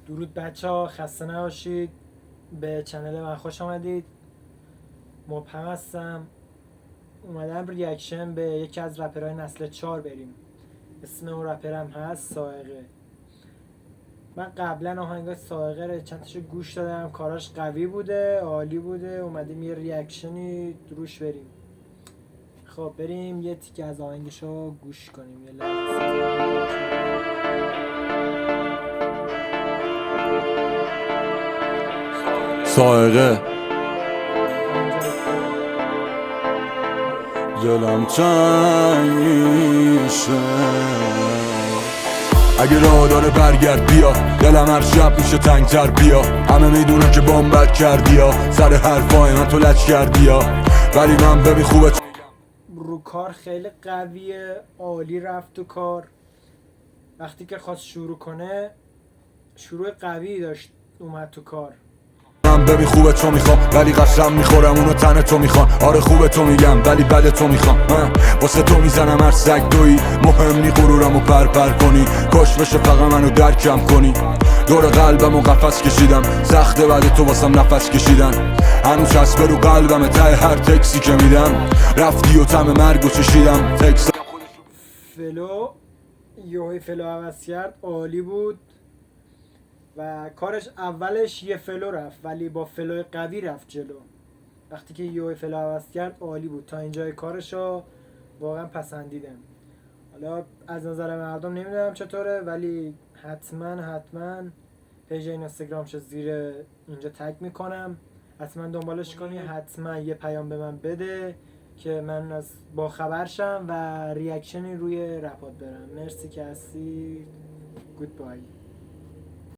درود بچه ها، خسته نباشید. به چنل من خوش آمدید. مبهم هستم. اومدم ریاکشن به یکی از رپرهای نسل 4 بریم. اسم اون رپرم هست سائقه. من قبلا آهنگای سائقه رو چند تاشو گوش دادم، کاراش قوی بوده، عالی بوده. اومدیم یه ریاکشنی دروش بریم. خب بریم یه تیکه از آهنگشو گوش کنیم. یه لحظه. سائقه دلم تنگ میشه اگه راه داره برگرد بیا، دلم هر شب میشه تنگتر بیا. همه میدونن که بمبت کردی یا سر حرفای من تو لچ کردی یا، ولی من ببین خوبه رو کار خیلی قویه، عالی رفت تو کار. وقتی که خواست شروع کنه شروع قوی داشت، اومد تو کار. من ببین خوبه تو میخوام ولی قسم میخورم اونو تن تو میخوان. آره خوبه تو میگم ولی بد تو میخوام. من واسه تو میزنم هر سگ دویی، مهم نی غرورمو پر کنی. کش بشه فقط منو درکم کنی. دور قلبمو قفس کشیدم، سخته بعد تو واسم نفس کشیدن. هنوز چسبه رو قلبم ته هر تکسی که میدم. رفتی و طعم مرگو چشیدم. تکس فلو یوهی فلو عوض کرد، عالی بود. و کارش اولش یه فلو رفت ولی با فلو قوی رفت جلو. وقتی که یوهی فلو عوض کرد عالی بود. تا اینجای کارشو واقعا پسندیدم. حالا از نظر مردم نمیدونم چطوره، ولی حتما پیج اینستاگرامش زیر اینجا تگ میکنم. حتما دنبالش کنی. حتما یه پیام به من بده که من از با خبر شم و ریاکشنی روی رپات برم. مرسی که هستی. گودبای.